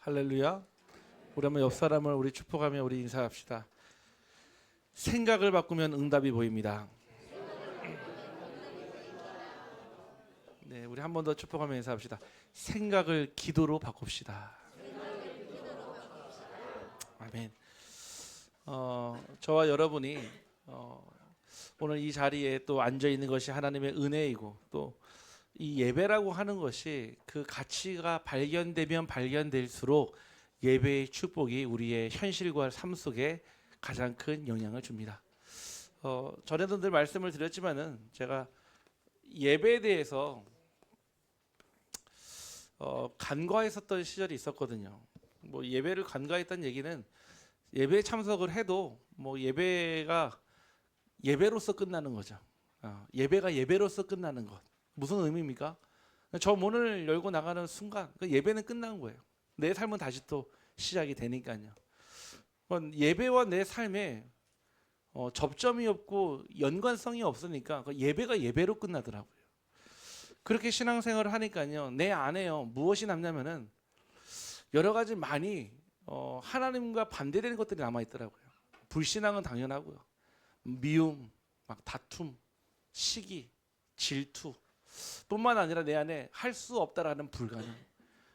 할렐루야. 우리 한번 옆 사람을 우리 축복하며 우리 인사합시다. 생각을 바꾸면 응답이 보입니다. 네, 우리 한 번 더 축복하며 인사합시다. 생각을 기도로 바꿉시다. 아멘. 저와 여러분이 오늘 이 자리에 또 앉아 있는 것이 하나님의 은혜이고 또 이 예배라고 하는 것이 그 가치가 발견되면 발견될수록 예배의 축복이 우리의 현실과 삶 속에 가장 큰 영향을 줍니다. 전에도 늘 말씀을 드렸지만은 제가 예배에 대해서 간과했었던 시절이 있었거든요. 뭐 예배를 간과했다는 얘기는 예배에 참석을 해도 뭐 예배가 예배로서 끝나는 거죠. 예배가 예배로서 끝나는 것. 무슨 의미입니까? 저 문을 열고 나가는 순간 그 예배는 끝난 거예요. 내 삶은 다시 또 시작이 되니까요. 예배와 내 삶에 접점이 없고 연관성이 없으니까 예배가 예배로 끝나더라고요. 그렇게 신앙생활을 하니까요, 내 안에요 무엇이 남냐면은 여러 가지 많이 하나님과 반대되는 것들이 남아 있더라고요. 불신앙은 당연하고요. 미움, 막 다툼, 시기, 질투 뿐만 아니라 내 안에 할 수 없다라는 불가능,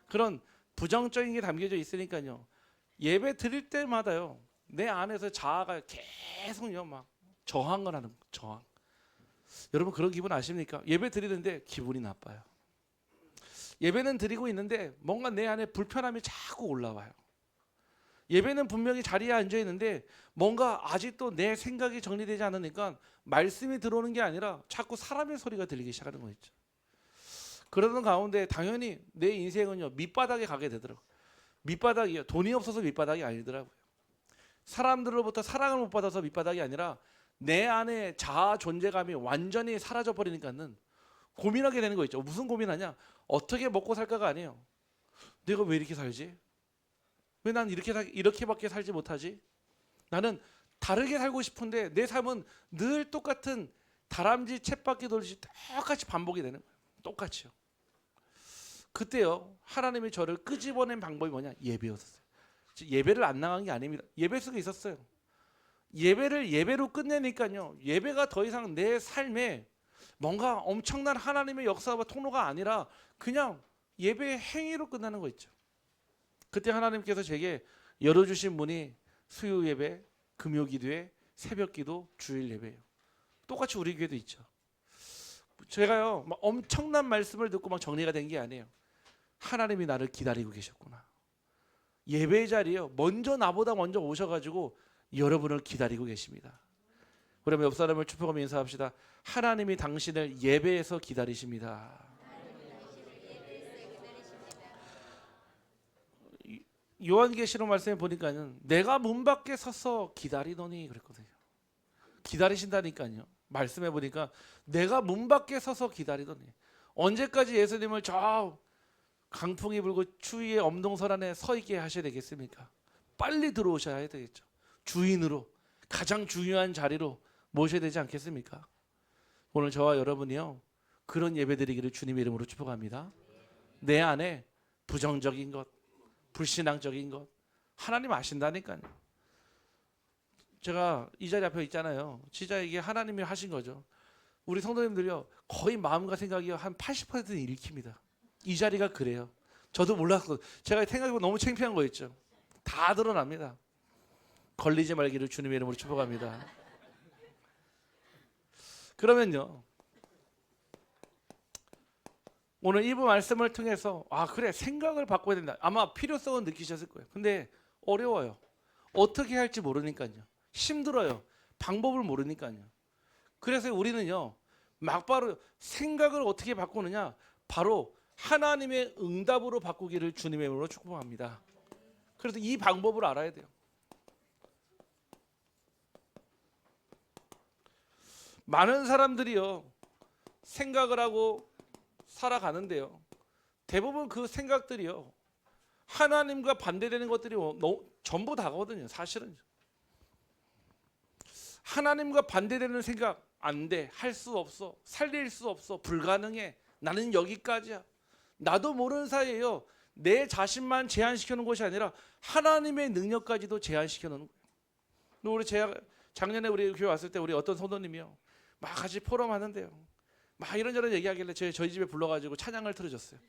그런 부정적인 게 담겨져 있으니까요. 예배 드릴 때마다요 내 안에서 자아가 계속요 막 저항을 하는 저항. 여러분 그런 기분 아십니까? 예배 드리는데 기분이 나빠요. 예배는 드리고 있는데 뭔가 내 안에 불편함이 자꾸 올라와요. 예배는 분명히 자리에 앉아 있는데 뭔가 아직도 내 생각이 정리되지 않으니까 말씀이 들어오는 게 아니라 자꾸 사람의 소리가 들리기 시작하는 거 있죠. 그러던 가운데 당연히 내 인생은요 밑바닥에 가게 되더라고요. 밑바닥이요, 돈이 없어서 밑바닥이 아니더라고요. 사람들로부터 사랑을 못 받아서 밑바닥이 아니라 내 안에 자아 존재감이 완전히 사라져 버리니까는 고민하게 되는 거 있죠. 무슨 고민하냐? 어떻게 먹고 살까가 아니에요. 내가 왜 이렇게 살지? 왜 난 이렇게밖에 살지 못하지? 나는 다르게 살고 싶은데 내 삶은 늘 똑같은 다람쥐 쳇바퀴 돌듯이 똑같이 반복이 되는 거예요. 똑같이요. 그때요 하나님이 저를 끄집어낸 방법이 뭐냐? 예배였어요. 예배를 안 나간 게 아닙니다. 예배 속에 있었어요. 예배를 예배로 끝내니까요, 예배가 더 이상 내 삶에 뭔가 엄청난 하나님의 역사와 통로가 아니라 그냥 예배의 행위로 끝나는 거 있죠. 그때 하나님께서 제게 열어주신 문이 수요 예배, 금요 기도회, 새벽 기도, 주일 예배예요. 똑같이 우리 교회도 있죠. 제가요 막 엄청난 말씀을 듣고 막 정리가 된 게 아니에요. 하나님이 나를 기다리고 계셨구나. 예배의 자리에요 먼저 나보다 먼저 오셔가지고 여러분을 기다리고 계십니다. 그러면 옆 사람을 축복하며 인사합시다. 하나님이 당신을 예배에서 기다리십니다. 요한계시록 말씀에 보니까는 내가 문 밖에 서서 기다리더니 그랬거든요. 기다리신다니까요. 말씀해 보니까 내가 문 밖에 서서 기다리더니, 언제까지 예수님을 저 강풍이 불고 추위에 엄동설 안에 서 있게 하셔야 되겠습니까? 빨리 들어오셔야 되겠죠. 주인으로 가장 중요한 자리로 모셔야 되지 않겠습니까? 오늘 저와 여러분이요 그런 예배드리기를 주님의 이름으로 축복합니다. 내 안에 부정적인 것, 불신앙적인 것 하나님 아신다니까요. 제가 이 자리 앞에 있잖아요. 진짜 이게 하나님이 하신 거죠. 우리 성도님들요 거의 마음과 생각이 한 80%는 읽힙니다. 이 자리가 그래요. 저도 몰랐고 제가 생각해보면 너무 창피한 거 있죠. 다 드러납니다. 걸리지 말기를 주님의 이름으로 축복합니다. 그러면요 오늘 이부 말씀을 통해서 그래 생각을 바꿔야 된다. 아마 필요성은 느끼셨을 거예요. 근데 어려워요. 어떻게 할지 모르니까요. 힘들어요. 방법을 모르니까요. 그래서 우리는요 막바로 생각을 어떻게 바꾸느냐, 바로 하나님의 응답으로 바꾸기를 주님의 이름으로 축복합니다. 그래서 이 방법을 알아야 돼요. 많은 사람들이요 생각을 하고 살아가는데요 대부분 그 생각들이요 하나님과 반대되는 것들이 전부 다거든요. 사실은 하나님과 반대되는 생각, 안 돼, 할 수 없어, 살릴 수 없어, 불가능해, 나는 여기까지야, 나도 모르는 사이에요 내 자신만 제한시켜 놓은 것이 아니라 하나님의 능력까지도 제한시켜 놓는 거예요. 우리 작년에 우리 교회 왔을 때 우리 어떤 성도님이요, 막 같이 포럼하는데요, 막 이런저런 얘기하길래 저희 집에 불러가지고 찬양을 틀어줬어요.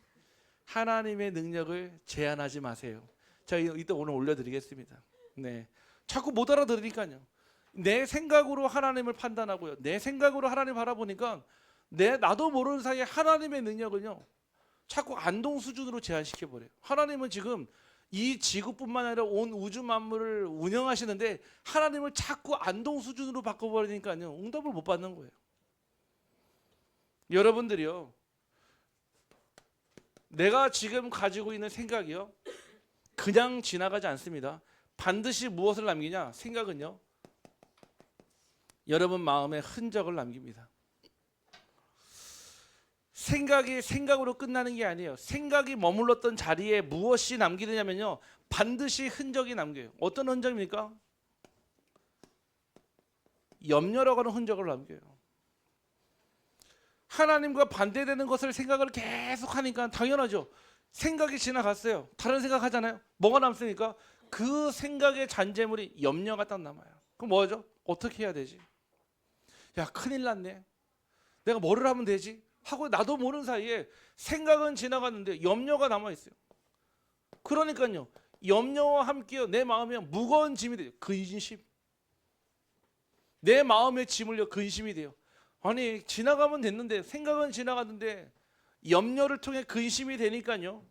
하나님의 능력을 제한하지 마세요. 제가 이따 오늘 올려드리겠습니다. 네, 자꾸 못 알아들으니까요. 내 생각으로 하나님을 판단하고요, 내 생각으로 하나님 바라보니까 나도 모르는 사이에 하나님의 능력은요 자꾸 안동 수준으로 제한시켜 버려요. 하나님은 지금 이 지구뿐만 아니라 온 우주 만물을 운영하시는데 하나님을 자꾸 안동 수준으로 바꿔버리니까요 응답을 못 받는 거예요. 여러분들이요, 내가 지금 가지고 있는 생각이요 그냥 지나가지 않습니다. 반드시 무엇을 남기냐? 생각은요 여러분 마음에 흔적을 남깁니다. 생각이 생각으로 끝나는 게 아니에요. 생각이 머물렀던 자리에 무엇이 남기느냐면요 반드시 흔적이 남겨요. 어떤 흔적입니까? 염려라고 하는 흔적을 남겨요. 하나님과 반대되는 것을 생각을 계속 하니까 당연하죠. 생각이 지나갔어요. 다른 생각 하잖아요. 뭐가 남습니까? 그 생각의 잔재물이 염려가 딱 남아요. 그럼 뭐죠? 어떻게 해야 되지? 야, 큰일 났네. 내가 뭐를 하면 되지? 하고 나도 모르는 사이에 생각은 지나갔는데 염려가 남아있어요. 그러니까요 염려와 함께 내 마음에 무거운 짐이 돼요. 근심. 내 마음의 짐을요 근심이 돼요. 아니 지나가면 됐는데, 생각은 지나갔는데 염려를 통해 근심이 되니까요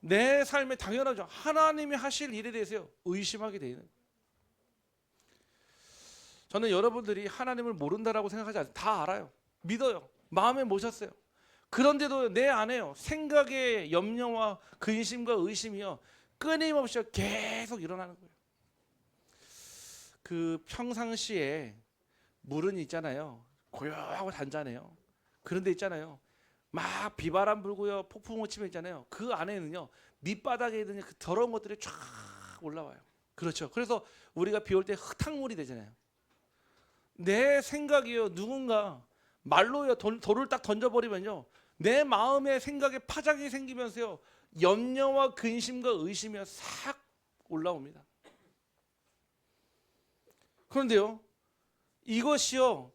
내 삶에 당연하죠 하나님이 하실 일에 대해서 의심하게 되는 거예요. 저는 여러분들이 하나님을 모른다라고 생각하지 않아요. 다 알아요. 믿어요. 마음에 모셨어요. 그런데도 내 안에요 생각의 염려와 근심과 의심이요 끊임없이 계속 일어나는 거예요. 그 평상시에 물은 있잖아요 고요하고 단단해요. 그런데 있잖아요 막 비바람 불고요 폭풍 오치면 있잖아요 그 안에는요 밑바닥에 있는 그 더러운 것들이 쫙 올라와요. 그렇죠. 그래서 우리가 비 올 때 흙탕물이 되잖아요. 내 생각이요 누군가 말로요 돌을 딱 던져버리면요 내 마음의 생각에 파장이 생기면서요 염려와 근심과 의심이 싹 올라옵니다. 그런데요 이것이요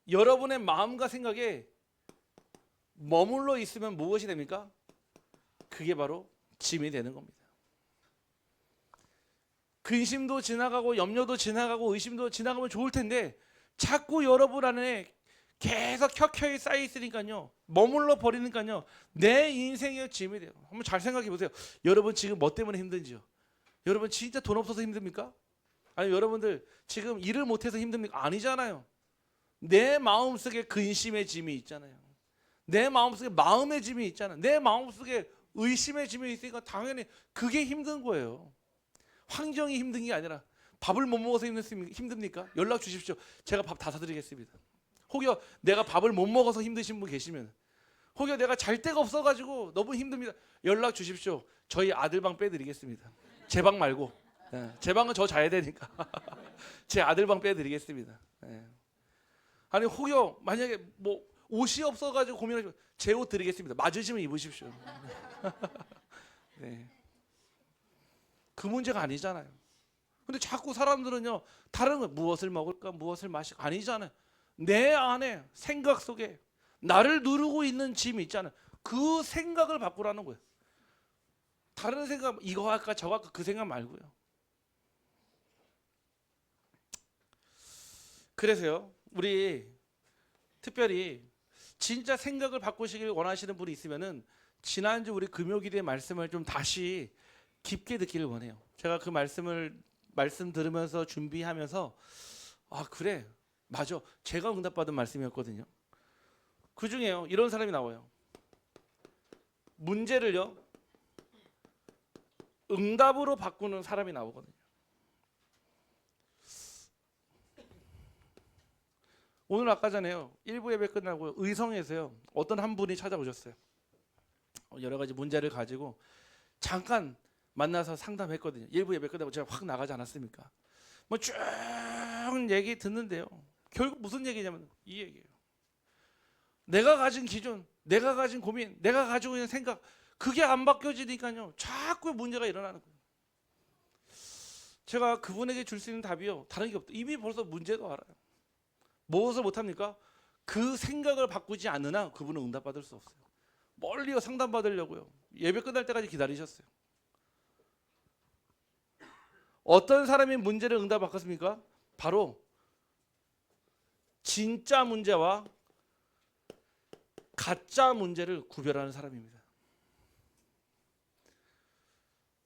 여러분의 마음과 생각에 머물러 있으면 무엇이 됩니까? 그게 바로 짐이 되는 겁니다. 근심도 지나가고 염려도 지나가고 의심도 지나가면 좋을 텐데 자꾸 여러분 안에 계속 켜켜이 쌓여 있으니까요 머물러 버리니까요 내 인생의 짐이 돼요. 한번 잘 생각해 보세요. 여러분 지금 뭐 때문에 힘든지요? 여러분 진짜 돈 없어서 힘듭니까? 아니면 여러분들 지금 일을 못해서 힘듭니까? 아니잖아요. 내 마음속에 근심의 짐이 있잖아요. 내 마음속에 마음의 짐이 있잖아요. 내 마음속에 의심의 짐이 있으니까 당연히 그게 힘든 거예요. 환경이 힘든 게 아니라. 밥을 못 먹어서 힘듭니까? 연락 주십시오. 제가 밥 다 사드리겠습니다. 혹여 내가 밥을 못 먹어서 힘드신 분 계시면, 혹여 내가 잘 데가 없어가지고 너무 힘듭니다. 연락 주십시오. 저희 아들방 빼드리겠습니다. 제 방 말고. 제 방은 저 자야 되니까. 제 아들방 빼드리겠습니다. 아니 혹여 만약에 뭐 옷이 없어가지고 고민하시면 제 옷 드리겠습니다. 맞으시면 입으십시오. 네. 그 문제가 아니잖아요. 근데 자꾸 사람들은요 다른 거 무엇을 먹을까 무엇을 마실까 아니잖아요. 내 안에 생각 속에 나를 누르고 있는 짐이 있잖아요. 그 생각을 바꾸라는 거예요. 다른 생각 이거 할까 저거 할까 그 생각 말고요. 그래서요 우리 특별히 진짜 생각을 바꾸시길 원하시는 분이 있으면은 지난주 우리 금요일의 말씀을 좀 다시 깊게 듣기를 원해요. 제가 그 말씀 들으면서 준비하면서 아 그래 맞아 제가 응답받은 말씀이었거든요. 그 중에요 이런 사람이 나와요. 문제를요 응답으로 바꾸는 사람이 나오거든요. 오늘 아까 전에요 1부 예배 끝나고 의성에서요 어떤 한 분이 찾아오셨어요. 여러 가지 문제를 가지고 잠깐 만나서 상담했거든요. 1부 예배 끝나고 제가 확 나가지 않았습니까? 뭐 쭉 얘기 듣는데요 결국 무슨 얘기냐면 이 얘기예요. 내가 가진 기준 내가 가진 고민, 내가 가지고 있는 생각, 그게 안 바뀌어지니까요 자꾸 문제가 일어나는 거예요. 제가 그분에게 줄 수 있는 답이요 다른 게 없다. 이미 벌써 문제도 알아요. 무엇을 못합니까? 그 생각을 바꾸지 않으나 그분은 응답받을 수 없어요. 멀리 상담받으려고요 예배 끝날 때까지 기다리셨어요. 어떤 사람이 문제를 응답받았습니까? 바로 진짜 문제와 가짜 문제를 구별하는 사람입니다.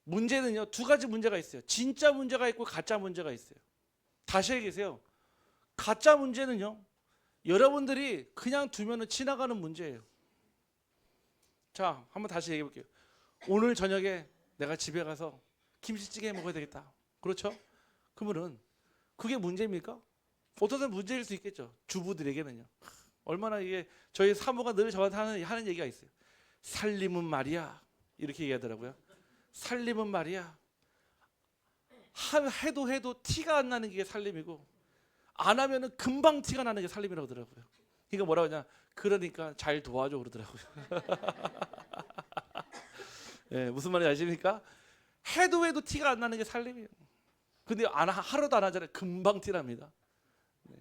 문제는요 두 가지 문제가 있어요. 진짜 문제가 있고 가짜 문제가 있어요. 다시 얘기하세요. 가짜 문제는요 여러분들이 그냥 두면은 지나가는 문제예요. 자, 한번 다시 얘기해 볼게요. 오늘 저녁에 내가 집에 가서 김치찌개 먹어야 되겠다. 그렇죠? 그러면은 그게 문제입니까? 어떤 사람 문제일 수 있겠죠. 주부들에게는요. 얼마나 이게 저희 사모가 늘 저한테 하는 얘기가 있어요. 살림은 말이야. 이렇게 얘기하더라고요. 살림은 말이야. 해도 티가 안 나는 게 살림이고 안 하면은 금방 티가 나는 게 살림이라고 하더라고요. 이거 뭐라고 하냐? 그러니까 잘 도와줘 그러더라고요. 예, 무슨 말인지 아십니까? 해도 티가 안 나는 게 살림이에요. 근데 하루도 안 하잖아요. 금방 티납니다. 네.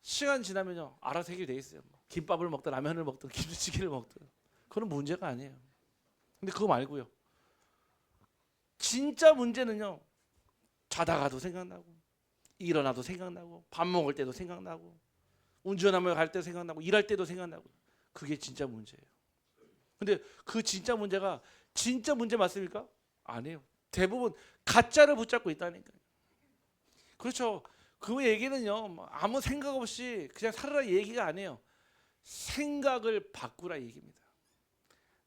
시간 지나면요 알아서 해결돼 있어요. 김밥을 먹든 라면을 먹든 김치찌개를 먹든 그건 문제가 아니에요. 근데 그거 말고요. 진짜 문제는요 자다가도 생각나고 일어나도 생각나고 밥 먹을 때도 생각나고 운전하며 갈 때도 생각나고 일할 때도 생각나고 그게 진짜 문제예요. 근데 그 진짜 문제가 진짜 문제 맞습니까? 아니에요. 대부분 가짜를 붙잡고 있다니까요. 그렇죠. 그 얘기는요 아무 생각 없이 그냥 살아라 얘기가 아니에요. 생각을 바꾸라 얘기입니다.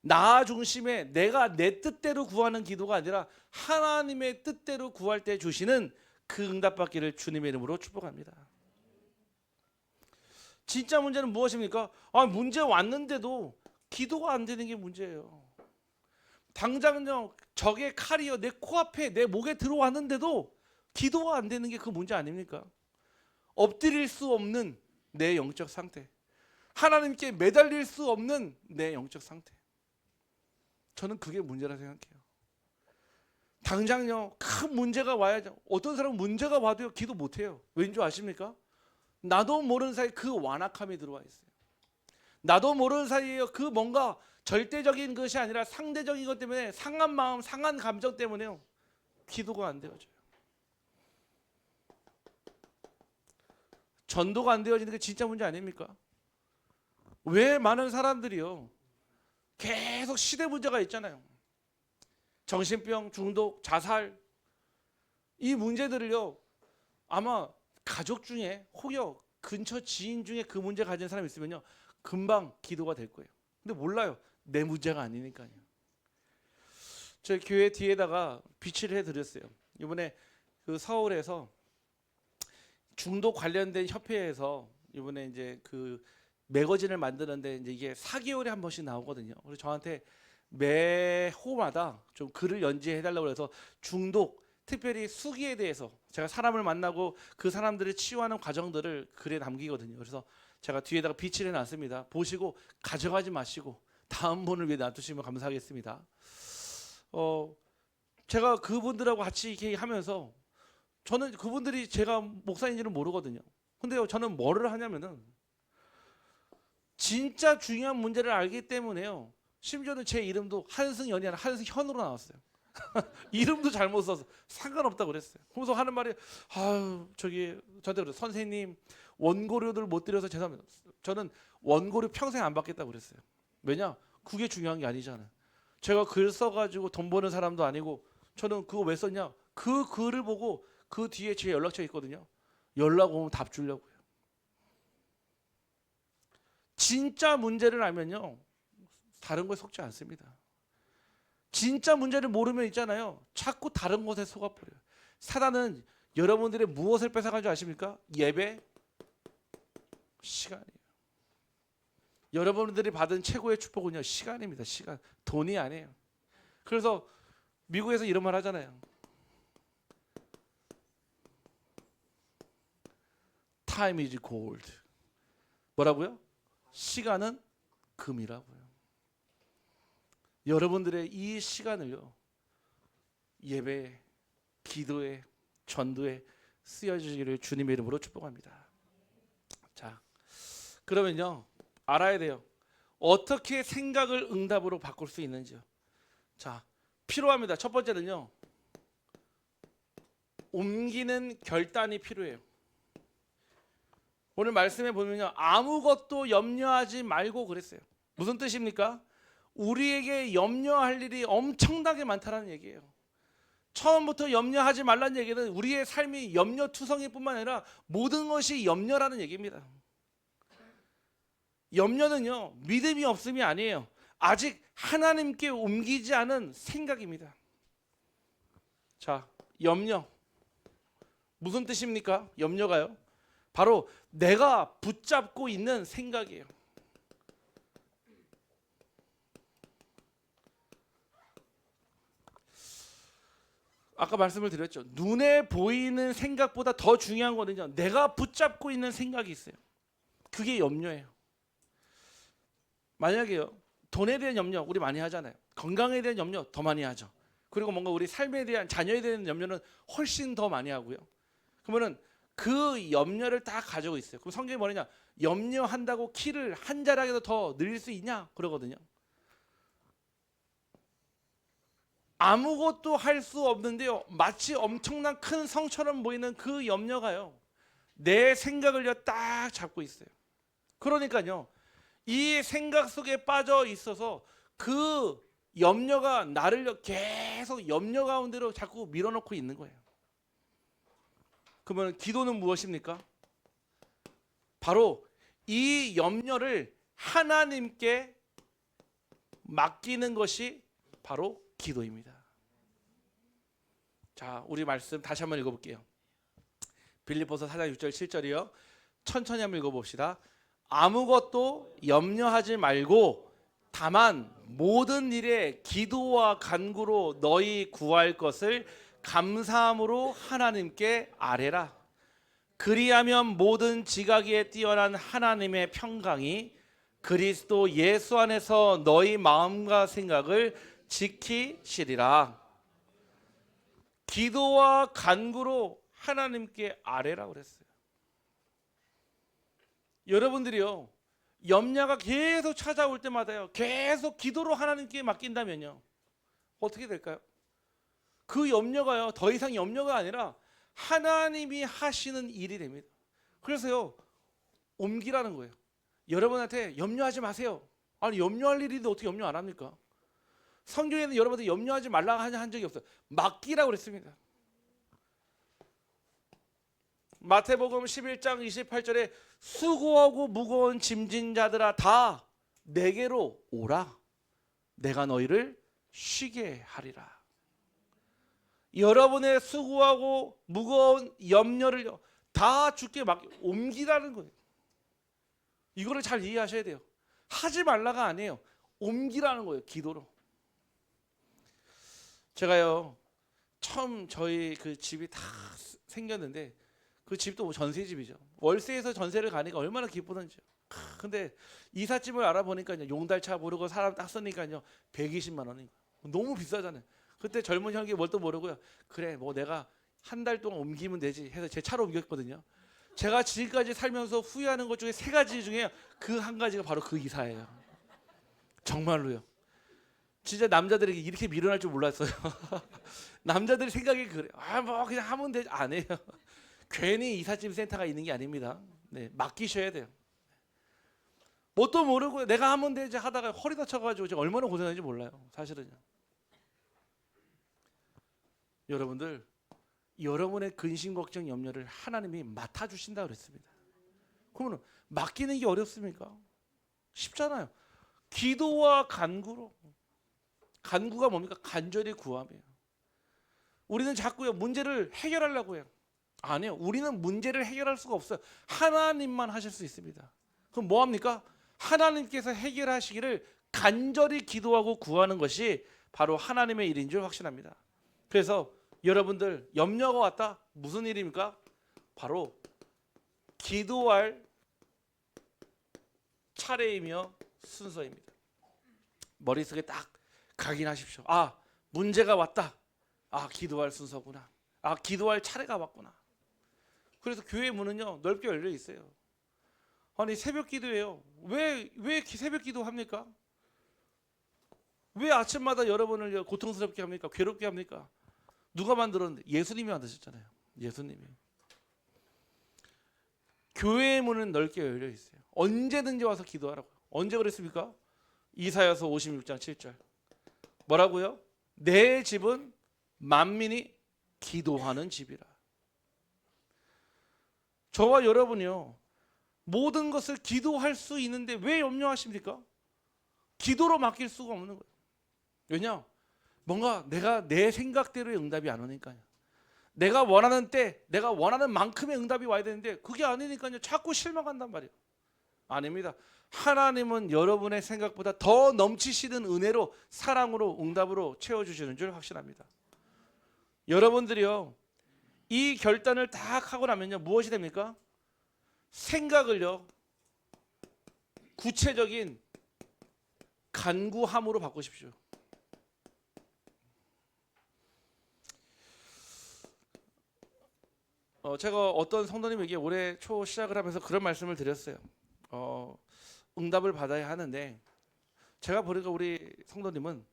나 중심에 내가 내 뜻대로 구하는 기도가 아니라 하나님의 뜻대로 구할 때 주시는 그 응답받기를 주님의 이름으로 축복합니다. 진짜 문제는 무엇입니까? 문제 왔는데도 기도가 안 되는 게 문제예요. 당장요 적의 칼이요 내 코앞에 내 목에 들어왔는데도 기도가 안 되는 게 그 문제 아닙니까? 엎드릴 수 없는 내 영적 상태, 하나님께 매달릴 수 없는 내 영적 상태, 저는 그게 문제라 생각해요. 당장요 큰 문제가 와야죠. 어떤 사람은 문제가 와도요 기도 못해요. 왠지 아십니까? 나도 모르는 사이에 그 완악함이 들어와 있어요. 나도 모르는 사이에 그 뭔가 절대적인 것이 아니라 상대적인 것 때문에 상한 마음, 상한 감정 때문에요 기도가 안 되어져요. 전도가 안 되어지는 게 진짜 문제 아닙니까? 왜 많은 사람들이요 계속 시대 문제가 있잖아요. 정신병, 중독, 자살, 이 문제들을요 아마 가족 중에 혹여 근처 지인 중에 그 문제 가진 사람이 있으면요 금방 기도가 될 거예요. 근데 몰라요. 내 문제가 아니니까요. 저희 교회 뒤에다가 비치를 해드렸어요. 이번에 그 서울에서 중독 관련된 협회에서 이번에 이제 그 매거진을 만드는데 이제 이게 4개월에 한 번씩 나오거든요. 그래서 저한테 매 호마다 좀 글을 연재해달라고 해서 중독, 특별히 수기에 대해서 제가 사람을 만나고 그 사람들을 치유하는 과정들을 글에 남기거든요. 그래서 제가 뒤에다가 비치를 해놨습니다. 보시고 가져가지 마시고 다음 분을 위해 놔두시면 감사하겠습니다. 제가 그분들하고 같이 이렇게 하면서 저는 그분들이 제가 목사인지는 모르거든요. 근데요 저는 뭐를 하냐면은 진짜 중요한 문제를 알기 때문에요. 심지어는 제 이름도 한승연이 아니라 한승현으로 나왔어요. 이름도 잘못 써서 상관없다고 그랬어요. 그래서 하는 말이 저기 저한테 그래요. 선생님 원고료들 못 드려서 죄송합니다. 저는 원고료 평생 안 받겠다고 그랬어요. 왜냐? 그게 중요한 게 아니잖아요. 제가 글 써가지고 돈 버는 사람도 아니고 저는 그거 왜 썼냐? 그 글을 보고 그 뒤에 제 연락처 있거든요. 연락 오면 답 주려고요. 진짜 문제를 알면요 다른 거에 속지 않습니다. 진짜 문제를 모르면 있잖아요 자꾸 다른 것에 속아버려요. 사단은 여러분들의 무엇을 뺏어간 줄 아십니까? 예배, 시간이에요. 여러분들이 받은 최고의 축복은요 시간입니다. 시간, 돈이 아니에요. 그래서 미국에서 이런 말 하잖아요. Time is gold. 뭐라고요? 시간은 금이라고요. 여러분들의 이 시간을요, 예배, 기도에, 전도에 쓰여지기를 주님의 이름으로 축복합니다. 자, 그러면요, 알아야 돼요. 어떻게 생각을 응답으로 바꿀 수 있는지요. 자, 필요합니다. 첫 번째는요, 옮기는 결단이 필요해요. 오늘 말씀에 보면요, 아무것도 염려하지 말고 그랬어요. 무슨 뜻입니까? 우리에게 염려할 일이 엄청나게 많다는 얘기예요. 처음부터 염려하지 말라는 얘기는 우리의 삶이 염려투성일 뿐만 아니라 모든 것이 염려라는 얘기입니다. 염려는요, 믿음이 없음이 아니에요. 아직 하나님께 옮기지 않은 생각입니다. 자, 염려 무슨 뜻입니까? 염려가요, 바로 내가 붙잡고 있는 생각이에요. 아까 말씀을 드렸죠. 눈에 보이는 생각보다 더 중요한 거는요, 내가 붙잡고 있는 생각이 있어요. 그게 염려예요. 만약에요, 돈에 대한 염려 우리 많이 하잖아요. 건강에 대한 염려 더 많이 하죠. 그리고 뭔가 우리 삶에 대한, 자녀에 대한 염려는 훨씬 더 많이 하고요. 그러면은 그 염려를 다 가지고 있어요. 그럼 성경이 뭐냐? 염려한다고 키를 한 자락에도 더 늘릴 수 있냐? 그러거든요. 아무것도 할 수 없는데요, 마치 엄청난 큰 성처럼 보이는 그 염려가요, 내 생각을요 딱 잡고 있어요. 그러니까요, 이 생각 속에 빠져 있어서 그 염려가 나를요 계속 염려 가운데로 자꾸 밀어넣고 있는 거예요. 그러면 기도는 무엇입니까? 바로 이 염려를 하나님께 맡기는 것이 바로 기도입니다. 자, 우리 말씀 다시 한번 읽어볼게요. 빌립보서 4장 6절 7절이요. 천천히 한번 읽어봅시다. 아무것도 염려하지 말고 다만 모든 일에 기도와 간구로 너희 구할 것을 감사함으로 하나님께 아뢰라. 그리하면 모든 지각에 뛰어난 하나님의 평강이 그리스도 예수 안에서 너희 마음과 생각을 지키시리라. 기도와 간구로 하나님께 아뢰라 그랬어요. 여러분들이요, 염려가 계속 찾아올 때마다요, 계속 기도로 하나님께 맡긴다면요, 어떻게 될까요? 그 염려가요, 더 이상 염려가 아니라 하나님이 하시는 일이 됩니다. 그래서요, 옮기라는 거예요. 여러분한테 염려하지 마세요. 아니, 염려할 일인데 어떻게 염려 안 합니까? 성경에는 여러분들 염려하지 말라고 한 적이 없어요. 맡기라고 그랬습니다. 마태복음 11장 28절에 수고하고 무거운 짐진 자들아 다 내게로 오라. 내가 너희를 쉬게 하리라. 여러분의 수고하고 무거운 염려를 다 주께 옮기라는 거예요. 이거를 잘 이해하셔야 돼요. 하지 말라가 아니에요. 옮기라는 거예요. 기도로. 제가요, 처음 저희 그 집이 다 생겼는데 그 집도 전세집이죠. 월세에서 전세를 가니까 얼마나 기쁘던지요. 근데 이삿짐을 알아보니까요, 용달차 부르고 사람 딱 쓰니까요 120만 원인 거예요. 너무 비싸잖아요. 그때 젊은 형이 뭘 또 모르고요, 그래 뭐 내가 한 달 동안 옮기면 되지 해서 제 차로 옮겼거든요. 제가 지금까지 살면서 후회하는 것 중에 3가지 중에 그 한 가지가 바로 그 이사예요. 정말로요. 진짜 남자들에게 이렇게 미련할 줄 몰랐어요. 남자들의 생각이 그래요. 아, 뭐 그냥 하면 되지. 안 해요. 괜히 이삿짐 센터가 있는 게 아닙니다. 네, 맡기셔야 돼요. 뭣도 모르고 내가 하면 되지 하다가 허리 다쳐가지고 제가 얼마나 고생하는지 몰라요. 사실은요. 여러분들, 여러분의 근심 걱정 염려를 하나님이 맡아주신다 그랬습니다. 그러면 맡기는 게 어렵습니까? 쉽잖아요. 기도와 간구로. 간구가 뭡니까? 간절히 구함이에요. 우리는 자꾸요 문제를 해결하려고 해요. 아니요, 우리는 문제를 해결할 수가 없어요. 하나님만 하실 수 있습니다. 그럼 뭐 합니까? 하나님께서 해결하시기를 간절히 기도하고 구하는 것이 바로 하나님의 일인 줄 확신합니다. 그래서 여러분들, 염려가 왔다, 무슨 일입니까? 바로 기도할 차례이며 순서입니다. 머릿속에 딱 각인하십시오. 아, 문제가 왔다. 아, 기도할 순서구나. 아, 기도할 차례가 왔구나. 그래서 교회 문은요 넓게 열려 있어요. 아니 새벽 기도예요. 왜 새벽 기도 합니까? 왜 아침마다 여러분을 고통스럽게 합니까? 괴롭게 합니까? 누가 만들었는데? 예수님이 만드셨잖아요. 예수님이. 교회의 문은 넓게 열려 있어요. 언제든지 와서 기도하라고요. 언제 그랬습니까? 이사야서 56장 7절. 뭐라고요? 내 집은 만민이 기도하는 집이라. 저와 여러분이요 모든 것을 기도할 수 있는데 왜 염려하십니까? 기도로 맡길 수가 없는 거예요. 왜냐? 뭔가 내가 내 생각대로의 응답이 안 오니까요. 내가 원하는 때 내가 원하는 만큼의 응답이 와야 되는데 그게 아니니까요 자꾸 실망한단 말이에요. 아닙니다. 하나님은 여러분의 생각보다 더 넘치시는 은혜로 사랑으로 응답으로 채워주시는 줄 확신합니다. 여러분들이요 이 결단을 딱 하고 나면요 무엇이 됩니까? 생각을요 구체적인 간구함으로 바꾸십시오. 제가 어떤 성도님에게 올해 초 시작을 하면서 그런 말씀을 드렸어요. 응답을 받아야 하는데 제가 보니까 우리 성도님은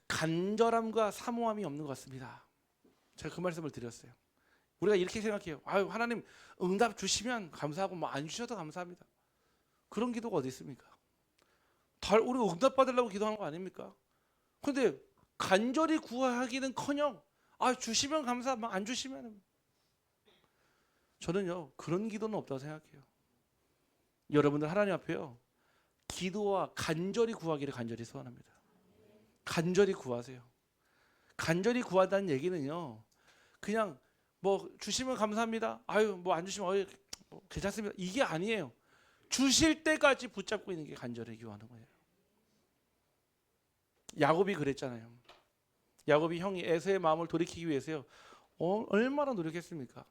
간절함과 사모함이 없는 것 같습니다. 제가 그 말씀을 드렸어요. 우리가 이렇게 생각해요. 아유 하나님 응답 주시면 감사하고 뭐 안 주셔도 감사합니다. 그런 기도가 어디 있습니까? 우리 응답 받으려고 기도하는 거 아닙니까? 근데 간절히 구하기는커녕 주시면 감사, 안 주시면 저는요 그런 기도는 없다고 생각해요. 여러분들 하나님 앞에요 기도와 간절히 구하기를 간절히 소원합니다. 간절히 구하세요. 간절히 구하다는 얘기는요 그냥 뭐 주시면 감사합니다. 아유 뭐 안 주시면 뭐 괜찮습니다. 이게 아니에요. 주실 때까지 붙잡고 있는 게 간절히 기도하는 거예요. 야곱이 그랬잖아요. 야곱이 형이 에서의 마음을 돌이키기 위해서요 얼마나 노력했습니까?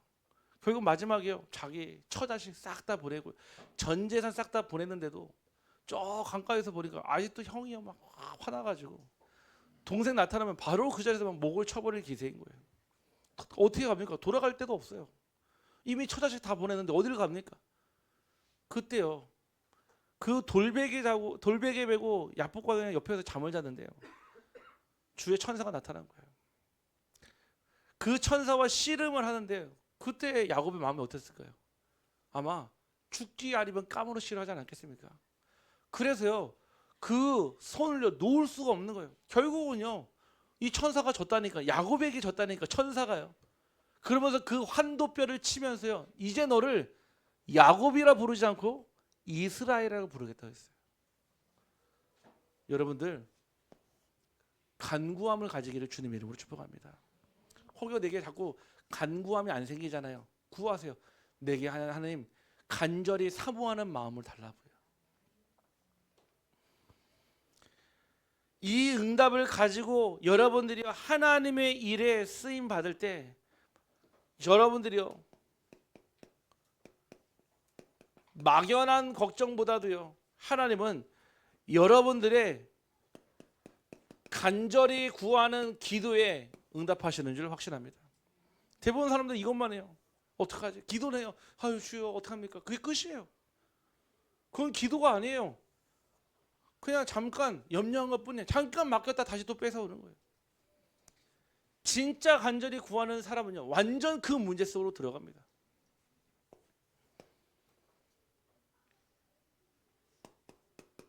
결국 마지막에요 자기 처자식 싹 다 보내고 전 재산 싹 다 보냈는데도 저 강가에서 보니까 아직도 형이 막 화나가지고 동생 나타나면 바로 그 자리에서 막 목을 쳐버릴 기세인 거예요. 어떻게 갑니까? 돌아갈 데도 없어요. 이미 처자식 다 보냈는데 어디를 갑니까? 그때요 그 돌베개 메고 야복과 옆에서 잠을 잤는데요 주의 천사가 나타난 거예요. 그 천사와 씨름을 하는데 그때 야곱의 마음이 어땠을까요? 아마 죽지 아니면 까무로 싫어하지 않았겠습니까? 그래서요 그 손을 놓을 수가 없는 거예요. 결국은요 이 천사가 졌다니까, 야곱에게 졌다니까 천사가요. 그러면서 그 환도뼈를 치면서요 이제 너를 야곱이라 부르지 않고 이스라엘이라고 부르겠다고 했어요. 여러분들 간구함을 가지기를 주님 이름으로 축복합니다. 혹여 내게 자꾸 간구함이 안 생기잖아요. 구하세요. 내게 하나님 간절히 사모하는 마음을 달라고요. 이 응답을 가지고 여러분들이 하나님의 일에 쓰임 받을 때 여러분들이요 막연한 걱정보다도요 하나님은 여러분들의 간절히 구하는 기도에 응답하시는 줄 확신합니다. 대부분 사람들 이것만 해요. 어떡하지? 기도를 해요. 아유 주여 어떡합니까? 그게 끝이에요. 그건 기도가 아니에요. 그냥 잠깐 염려한 것뿐이에요. 잠깐 맡겼다 다시 또 뺏어오는 거예요. 진짜 간절히 구하는 사람은요 완전 그 문제 속으로 들어갑니다.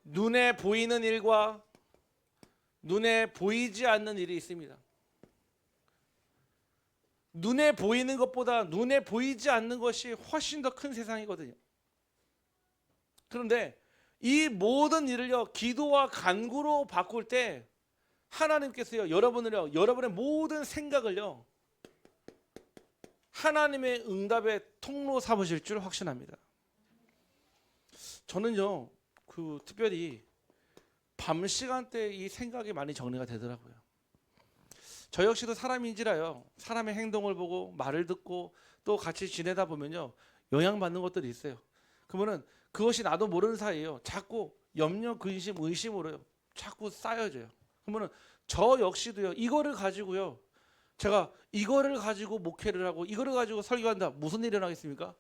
눈에 보이는 일과 눈에 보이지 않는 일이 있습니다. 눈에 보이는 것보다 눈에 보이지 않는 것이 훨씬 더 큰 세상이거든요. 그런데 이 모든 일을요 기도와 간구로 바꿀 때 하나님께서요 여러분의 모든 생각을요 하나님의 응답의 통로 삼으실 줄 확신합니다. 저는요 특별히 밤 시간대에 이 생각이 많이 정리가 되더라고요. 저 역시도 사람인지라요 사람의 행동을 보고 말을 듣고 또 같이 지내다 보면요 영향받는 것들이 있어요. 그러면은 그것이 나도 모르는 사이에요. 자꾸 염려, 근심, 의심으로요. 자꾸 쌓여져요. 그러면은 저 역시도요. 이거를 가지고요. 제가 이거를 가지고 목회를 하고 이거를 가지고 설교한다. 무슨 일이 일어나겠습니까?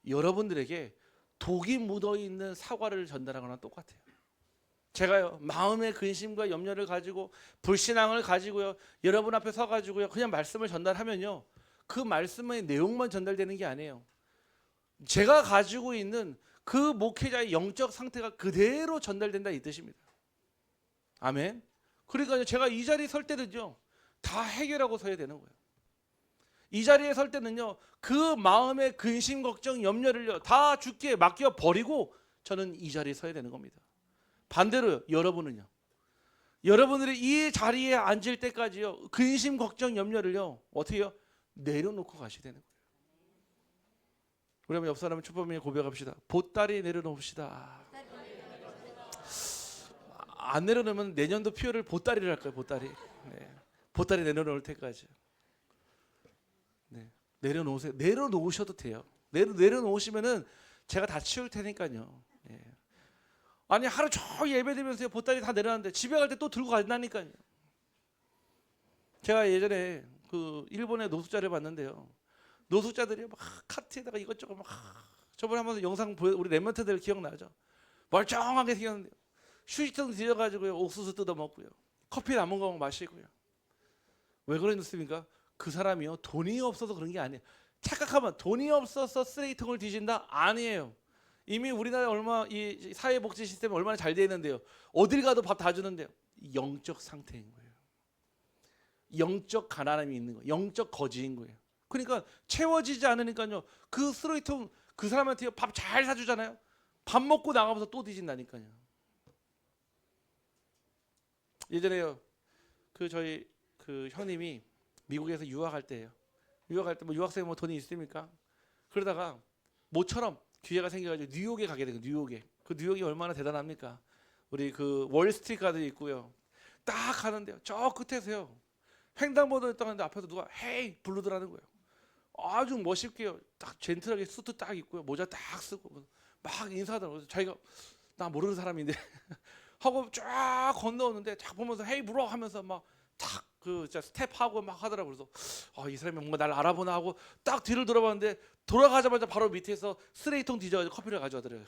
여러분들에게 독이 묻어 있는 사과를 전달하거나 똑같아요. 제가요 마음의 근심과 염려를 가지고 불신앙을 가지고요 여러분 앞에 서 가지고요 그냥 말씀을 전달하면요 그 말씀의 내용만 전달되는 게 아니에요. 제가 가지고 있는 그 목회자의 영적 상태가 그대로 전달된다 이 뜻입니다. 아멘. 그러니까 제가 이 자리에 설 때는요 다 해결하고 서야 되는 거예요. 이 자리에 설 때는요 그 마음의 근심 걱정 염려를요 다 주께 맡겨 버리고 저는 이 자리에 서야 되는 겁니다. 반대로요 여러분은요 여러분들이 이 자리에 앉을 때까지요 근심 걱정 염려를요 어떻게요 내려놓고 가셔야 되는 거예요. 우리 한번 옆 사람 축복하며 고백합시다. 보따리 내려놓읍시다. 안 내려놓으면 내년도 표를 보따리를 할까요? 보따리. 네. 보따리 내려놓을 때까지. 네. 내려놓으세요. 내려놓으셔도 돼요. 내려놓으시면은 제가 다 치울 테니까요. 네. 아니 하루 종일 예배드리면서 보따리 다 내려놨는데 집에 갈 때 또 들고 간다니까요. 제가 예전에 그 일본의 노숙자를 봤는데요. 노숙자들이 막 카트에다가 이것저것 막 저번에 한번 영상 우리 랩런트들 기억나죠? 멀쩡하게 생겼는데 휴지통 뒤져가지고요 옥수수 뜯어 먹고요 커피 남은 거 마시고요. 왜 그러셨습니까? 그 사람이요 돈이 없어서 그런 게 아니에요. 착각하면 돈이 없어서 쓰레기통을 뒤진다? 아니에요. 이미 우리나라 이 사회복지 시스템이 얼마나 잘 돼 있는데요. 어딜 가도 밥 다 주는데요. 영적 상태인 거예요. 영적 가난함이 있는 거예요. 영적 거지인 거예요. 그러니까 채워지지 않으니까요. 그 쓰레기통 그 사람한테 밥 잘 사주잖아요. 밥 먹고 나가면서 또 뒤진다니까요. 예전에요. 그 저희 그 형님이 미국에서 유학할 때예요. 유학할 때 뭐 유학생 뭐 돈이 있습니까? 그러다가 모처럼 기회가 생겨가지고 뉴욕에 가게 돼요. 뉴욕에. 그 뉴욕이 얼마나 대단합니까? 우리 그 월스트리트가도 있고요. 딱 가는데요. 저 끝에서요. 횡단보도에 있다는데 앞에서 누가 헤이 부르더라는 거예요. 아주 멋있게요. 딱 젠틀하게 수트 딱 입고요. 모자 딱 쓰고 막 인사하더라고요. 자기가 나 모르는 사람인데 하고 쫙 건너오는데 쫙 보면서 헤이 브로 하면서 막 탁 그 스텝하고 막 하더라고요. 그래서 이 사람이 뭔가 날 알아보나 하고 딱 뒤를 돌아봤는데 돌아가자마자 바로 밑에서 쓰레기통 뒤져가지고 커피를 가져와더래요.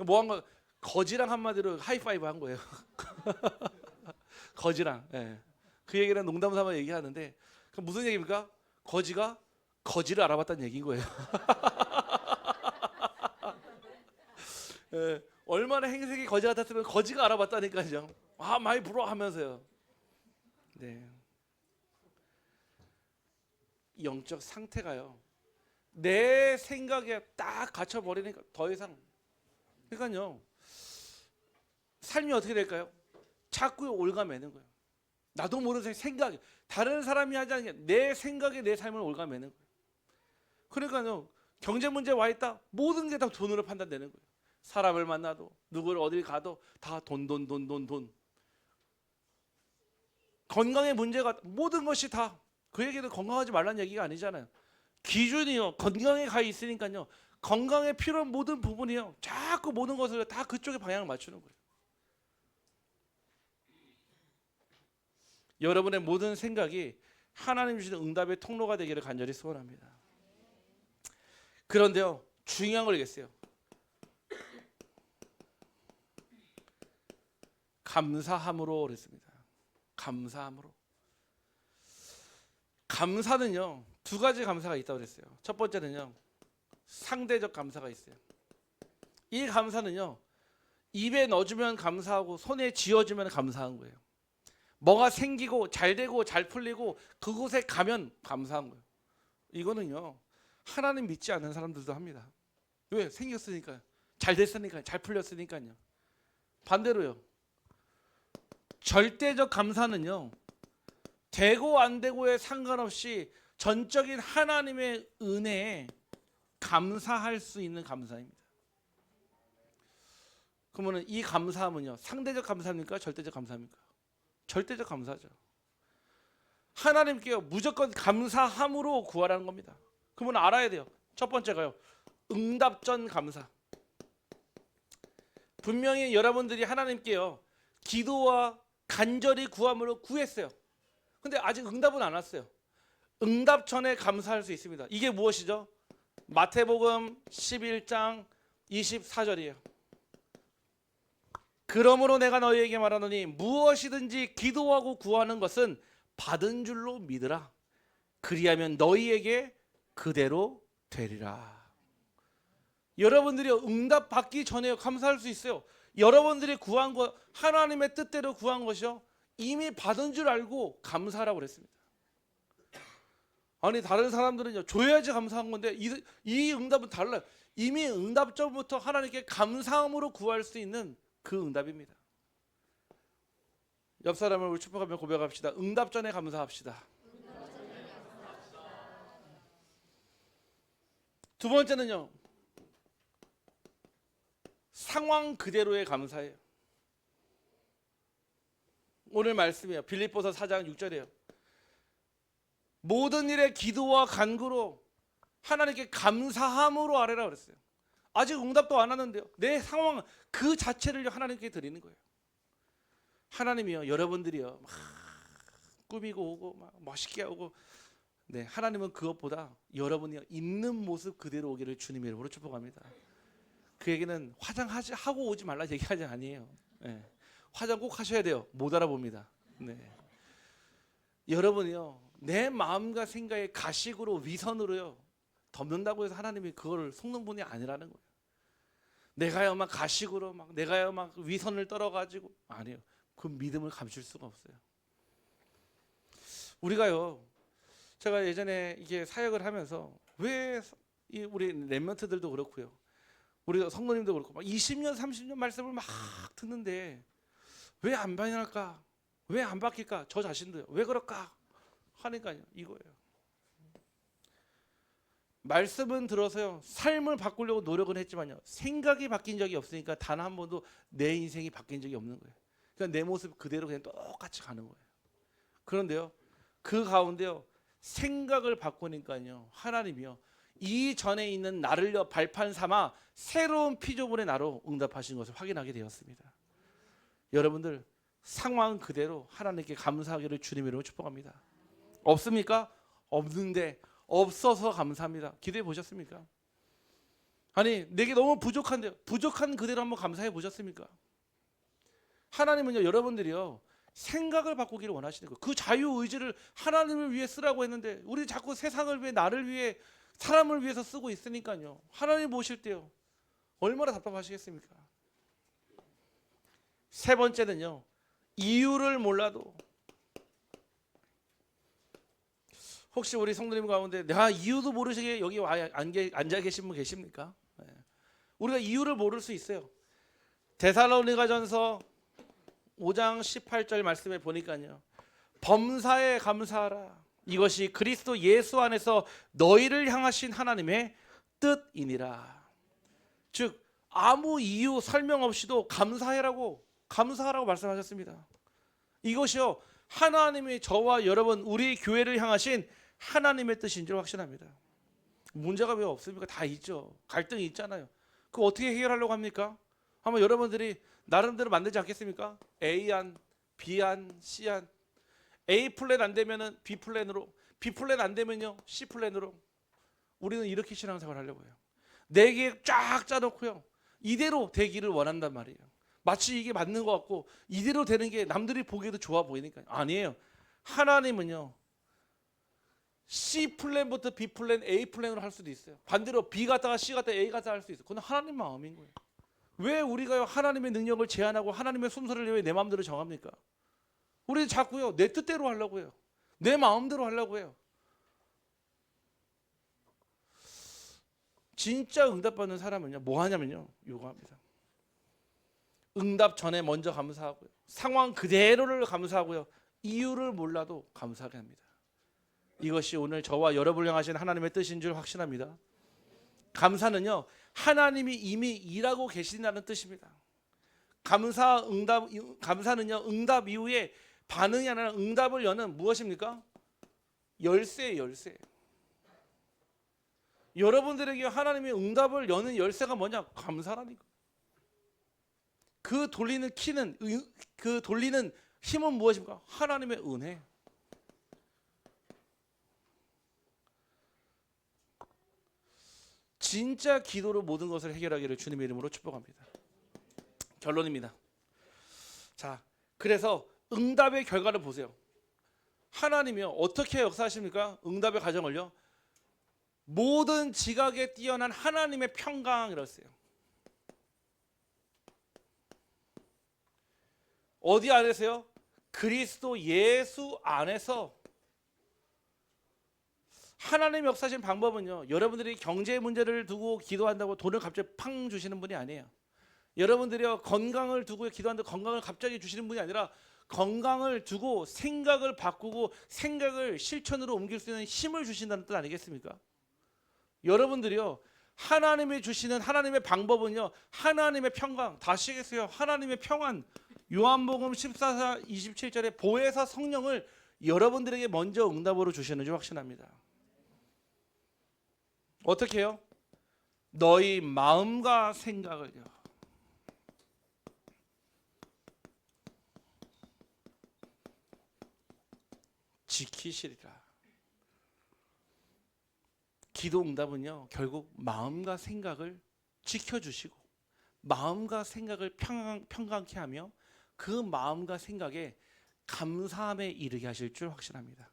뭐 한 거 거지랑 한마디로 하이파이브 한 거예요. 거지랑. 예. 그 얘기는 농담 삼아 얘기하는데 그 무슨 얘기입니까? 거지가 거지를 알아봤다는 얘기인 거예요. 예. 얼마나 행색이 거지 같았으면 거지가 알아봤다니까요. 아 많이 불어 하면서요. 네. 영적 상태가요. 내 생각에 딱 갇혀 버리니까 더 이상. 그러니까요. 삶이 어떻게 될까요? 자꾸 올가매는 거예요. 나도 모르는 생각이 다른 사람이 하지 않는 게 내 생각에 내 삶을 올가매는 거예요. 그러니까요. 경제 문제 와 있다. 모든 게 다 돈으로 판단되는 거예요. 사람을 만나도 누구를 어딜 가도 다 돈. 건강의 문제가 모든 것이 다 그 얘기는 건강하지 말라는 얘기가 아니잖아요. 기준이요. 건강에 가 있으니까요. 건강에 필요한 모든 부분이요. 자꾸 모든 것을 다 그쪽에 방향을 맞추는 거예요. 여러분의 모든 생각이 하나님 주시는 응답의 통로가 되기를 간절히 소원합니다. 그런데요. 중요한 걸 얘기했어요. 감사함으로 그랬습니다. 감사함으로. 감사는요. 두 가지 감사가 있다고 그랬어요. 첫 번째는요. 상대적 감사가 있어요. 이 감사는요. 입에 넣어주면 감사하고 손에 쥐어주면 감사한 거예요. 뭐가 생기고 잘 되고 잘 풀리고 그곳에 가면 감사한 거예요. 이거는요. 하나님 믿지 않는 사람들도 합니다. 왜? 생겼으니까요. 잘 됐으니까요. 잘 풀렸으니까요. 반대로요. 절대적 감사는요. 되고 안 되고에 상관없이 전적인 하나님의 은혜에 감사할 수 있는 감사입니다. 그러면 이 감사함은요. 상대적 감사입니까? 절대적 감사입니까? 절대적 감사죠. 하나님께 무조건 감사함으로 구하라는 겁니다. 그러면 알아야 돼요. 첫 번째가요. 응답 전 감사. 분명히 여러분들이 하나님께요 기도와 간절히 구함으로 구했어요. 근데 아직 응답은 안 왔어요. 응답 전에 감사할 수 있습니다. 이게 무엇이죠? 마태복음 11장 24절이에요. 그러므로 내가 너희에게 말하노니 무엇이든지 기도하고 구하는 것은 받은 줄로 믿으라. 그리하면 너희에게 그대로 되리라. 여러분들이 응답 받기 전에 감사할 수 있어요. 여러분들이 구한 것, 하나님의 뜻대로 구한 것이요 이미 받은 줄 알고 감사하라고 그랬습니다. 아니 다른 사람들은요 줘야지 감사한 건데 이 응답은 달라요. 이미 응답 전부터 하나님께 감사함으로 구할 수 있는 그 응답입니다. 옆 사람을 우리 축복하며 고백합시다. 응답 전에 감사합시다. 두 번째는요 상황 그대로의 감사예요. 오늘 말씀이에요. 빌립보서 4장 6절이에요. 모든 일에 기도와 간구로 하나님께 감사함으로 아뢰라 그랬어요. 아직 응답도 안 하는데요. 내 상황 그 자체를 하나님께 드리는 거예요. 하나님이요 여러분들이요 막 꾸미고 오고 막 멋있게 하고 네 하나님은 그것보다 여러분이 있는 모습 그대로 오기를 주님의 이름으로 축복합니다. 그 얘기는 화장하고 오지 말라 얘기하지 아니에요. 네. 화장 꼭 하셔야 돼요. 못 알아봅니다. 네. 여러분이요 내 마음과 생각에 가식으로 위선으로요 덮는다고 해서 하나님이 그거를 속는 분이 아니라는 거예요. 내가요 막 가식으로 막 내가요 막 위선을 떨어가지고 아니에요. 그 믿음을 감출 수가 없어요. 우리가요 제가 예전에 이게 사역을 하면서 왜 우리 렘넌트들도 그렇고요 우리 성도님도 그렇고 막 20년 30년 말씀을 막 듣는데 왜 안 변할까? 왜 안 바뀔까? 저 자신도요. 왜 그럴까? 하니까요. 이거예요. 말씀은 들어서요. 삶을 바꾸려고 노력은 했지만요. 생각이 바뀐 적이 없으니까 단 한 번도 내 인생이 바뀐 적이 없는 거예요. 그냥 내 모습 그대로 그냥 똑같이 가는 거예요. 그런데요. 그 가운데요. 생각을 바꾸니까요. 하나님이요. 이 전에 있는 나를요 발판 삼아 새로운 피조물의 나로 응답하신 것을 확인하게 되었습니다. 여러분들 상황 그대로 하나님께 감사하기를 주님의 이름으로 축복합니다. 없습니까? 없는데 없어서 감사합니다. 기도해 보셨습니까? 아니 내게 너무 부족한데요. 부족한 그대로 한번 감사해 보셨습니까? 하나님은요 여러분들이요 생각을 바꾸기를 원하시는 거예요. 그 자유의지를 하나님을 위해 쓰라고 했는데 우리 자꾸 세상을 위해 나를 위해 사람을 위해서 쓰고 있으니까요. 하나님 보실 때요 얼마나 답답하시겠습니까? 세 번째는요 이유를 몰라도 혹시 우리 성도님 가운데 내가 이유도 모르시게 여기 앉아 계신 분 계십니까? 네. 우리가 이유를 모를 수 있어요. 데살로니가전서 5장 18절 말씀에 보니까요 범사에 감사하라. 이것이 그리스도 예수 안에서 너희를 향하신 하나님의 뜻이니라. 즉 아무 이유 설명 없이도 감사하라고 말씀하셨습니다. 이것이요 하나님이 저와 여러분 우리 교회를 향하신 하나님의 뜻인 줄 확신합니다. 문제가 왜 없습니까? 다 있죠. 갈등이 있잖아요. 그거 어떻게 해결하려고 합니까? 한번 여러분들이 나름대로 만들지 않겠습니까? A안, B안, C안. A 플랜 안 되면은 B 플랜으로, B 플랜 안 되면요 C 플랜으로. 우리는 이렇게 신앙생활 하려고 해요. 네 개 쫙 짜놓고요 이대로 되기를 원한단 말이에요. 마치 이게 맞는 것 같고 이대로 되는 게 남들이 보기에도 좋아 보이니까요. 아니에요. 하나님은요 C 플랜부터 B 플랜, A 플랜으로 할 수도 있어요. 반대로 B 갔다가 C 갔다가 A 갔다가 할 수 있어요. 그건 하나님 마음인 거예요. 왜 우리가 하나님의 능력을 제한하고 하나님의 순서를 왜 내 마음대로 정합니까? 우리 자꾸요 내 뜻대로 하려고 해요. 내 마음대로 하려고 해요. 진짜 응답받는 사람은요 뭐 하냐면요 요거 합니다. 응답 전에 먼저 감사하고요. 상황 그대로를 감사하고요. 이유를 몰라도 감사하게 합니다. 이것이 오늘 저와 여러분을 향하신 하나님의 뜻인 줄 확신합니다. 감사는요 하나님이 이미 일하고 계신다는 뜻입니다. 감사는요 응답 이후에 반응이 아니라 응답을 여는 무엇입니까? 열쇠예요. 열쇠. 여러분들에게 하나님의 응답을 여는 열쇠가 뭐냐? 감사라니까. 그 돌리는 키는, 그 돌리는 힘은 무엇입니까? 하나님의 은혜. 진짜 기도로 모든 것을 해결하기를 주님의 이름으로 축복합니다. 결론입니다. 자, 그래서 응답의 결과를 보세요. 하나님이요 어떻게 역사하십니까? 응답의 과정을요, 모든 지각에 뛰어난 하나님의 평강이라고 했어요. 어디 안에서요? 그리스도 예수 안에서. 하나님 역사하신 방법은요, 여러분들이 경제 문제를 두고 기도한다고 돈을 갑자기 팡 주시는 분이 아니에요. 여러분들이요 건강을 두고 기도한다고 건강을 갑자기 주시는 분이 아니라, 건강을 두고 생각을 바꾸고 생각을 실천으로 옮길 수 있는 힘을 주신다는 뜻 아니겠습니까? 여러분들이요 하나님이 주시는 하나님의 방법은요, 하나님의 평강. 다시 하겠어요. 하나님의 평안. 요한복음 14장 27절에 보혜사 성령을 여러분들에게 먼저 응답으로 주시는 줄 확신합니다. 어떻게 해요? 너희 마음과 생각을요 지키시리라. 기도 응답은요 결국 마음과 생각을 지켜주시고 마음과 생각을 평강케 하며 그 마음과 생각에 감사함에 이르게 하실 줄 확신합니다.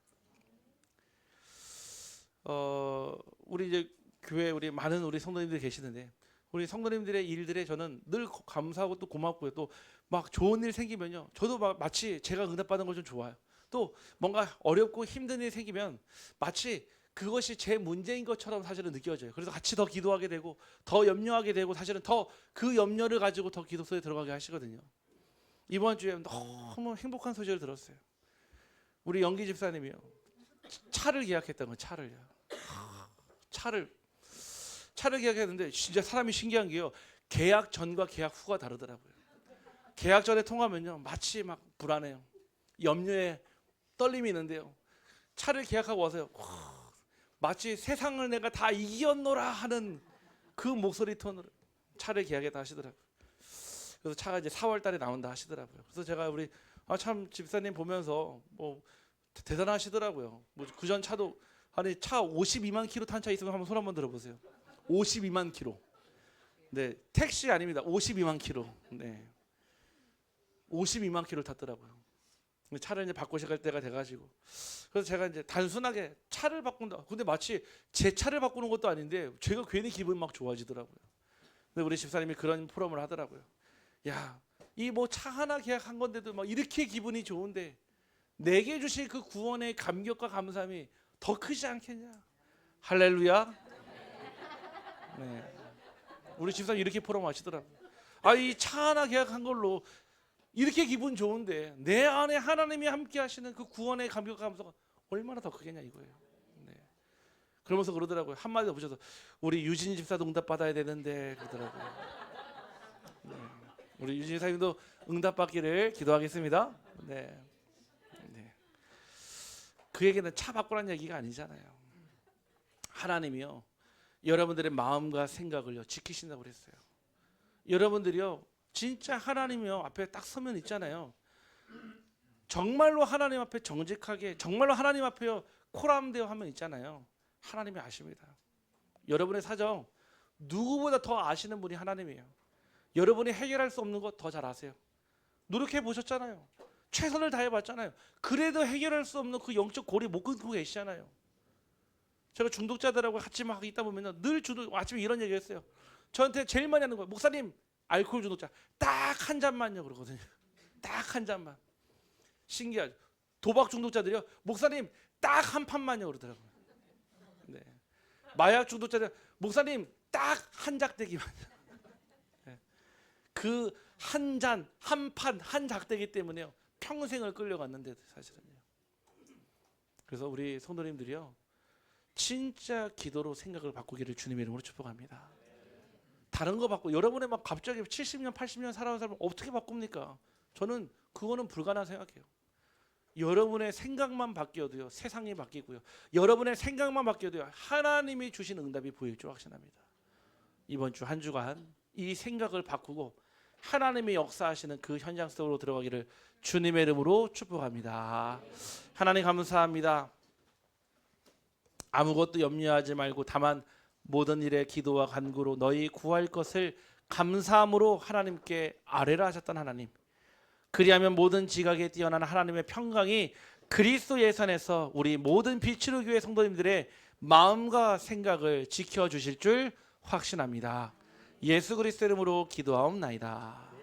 우리 이제 교회 우리 많은 우리 성도님들이 계시는데, 우리 성도님들의 일들에 저는 늘 감사하고 또 고맙고요. 또 막 좋은 일 생기면요 저도 마치 제가 응답받은 걸 좀 좋아요. 또 뭔가 어렵고 힘든 일이 생기면 마치 그것이 제 문제인 것처럼 사실은 느껴져요. 그래서 같이 더 기도하게 되고 더 염려하게 되고, 사실은 더 그 염려를 가지고 더 기도 속에 들어가게 하시거든요. 이번 주에 너무 행복한 소식을 들었어요. 우리 영기 집사님이요 차를 계약했던 거. 차를 계약했는데 진짜 사람이 신기한 게요, 계약 전과 계약 후가 다르더라고요. 계약 전에 통하면요 마치 막 불안해요. 염려에 떨림이 있는데요, 차를 계약하고 와서요 마치 세상을 내가 다 이겼노라 하는 그 목소리 톤으로 차를 계약했다 하시더라고요. 그래서 차가 이제 4월 달에 나온다 하시더라고요. 그래서 제가 우리 참 집사님 보면서 뭐 대단하시더라고요. 뭐 그전 차도 아니 차 52만 킬로 탄 차 있으면 한번 손 한번 들어보세요. 52만 킬로. 네, 택시 아닙니다. 52만 킬로. 네, 52만 킬로 탔더라고요. 차를 이제 바꾸실 때가 돼가지고, 그래서 제가 이제 단순하게 차를 바꾼다. 근데 마치 제 차를 바꾸는 것도 아닌데 제가 괜히 기분이 막 좋아지더라고요. 근데 우리 집사님이 그런 포럼을 하더라고요. 야, 이 뭐 차 하나 계약한 건데도 막 이렇게 기분이 좋은데 내게 주신 그 구원의 감격과 감사함이 더 크지 않겠냐. 할렐루야. 네. 우리 집사님 이렇게 포럼 하시더라고요. 이 차 하나 계약한 걸로 이렇게 기분 좋은데 내 안에 하나님이 함께 하시는 그 구원의 감격과 감사가 얼마나 더 크겠냐 이거예요. 네. 그러면서 그러더라고요. 한마디 더 붙여서 우리 유진 집사도 응답 받아야 되는데 그러더라고요. 네. 우리 유진 사님도 응답 받기를 기도하겠습니다. 네. 네. 그 얘기는 차 바꾸라는 얘기가 아니잖아요. 하나님이요 여러분들의 마음과 생각을요 지키신다고 그랬어요. 여러분들이요 진짜 하나님이요 앞에 딱 서면 있잖아요. 정말로 하나님 앞에 정직하게, 정말로 하나님 앞에요 코람되어 하면 있잖아요. 하나님이 아십니다. 여러분의 사정 누구보다 더 아시는 분이 하나님이에요. 여러분이 해결할 수 없는 것 더 잘 아세요. 노력해 보셨잖아요. 최선을 다해 봤잖아요. 그래도 해결할 수 없는 그 영적 고리 못 끊고 계시잖아요. 제가 중독자들하고 같이 막 있다 보면 늘 아침에 이런 얘기했어요. 저한테 제일 많이 하는 거예요. 목사님 알코올 중독자 딱 한 잔만요 그러거든요. 딱 한 잔만. 신기하죠. 도박 중독자들이요 목사님 딱 한 판만요 그러더라고요. 네. 마약 중독자들 목사님 딱 한 작대기만요. 네. 그 한 잔, 한 판, 한 작대기 때문에요 평생을 끌려갔는데 사실은요. 그래서 우리 성도님들이요 진짜 기도로 생각을 바꾸기를 주님의 이름으로 축복합니다. 다른 거 바꾸 여러분의 막 갑자기 70년 80년 살아온 사람을 어떻게 바꿉니까? 저는 그거는 불가능하다고 생각해요. 여러분의 생각만 바뀌어도요 세상이 바뀌고요. 여러분의 생각만 바뀌어도요 하나님이 주신 응답이 보일 줄 확신합니다. 이번 주 한 주간 이 생각을 바꾸고 하나님의 역사하시는 그 현장 속으로 들어가기를 주님의 이름으로 축복합니다. 하나님 감사합니다. 아무것도 염려하지 말고 다만 모든 일에 기도와 간구로 너희 구할 것을 감사함으로 하나님께 아뢰라 하셨던 하나님, 그리하면 모든 지각에 뛰어난 하나님의 평강이 그리스도 예산에서 우리 모든 빛으로 교회 성도님들의 마음과 생각을 지켜주실 줄 확신합니다. 예수 그리스도 이름으로 기도하옵나이다.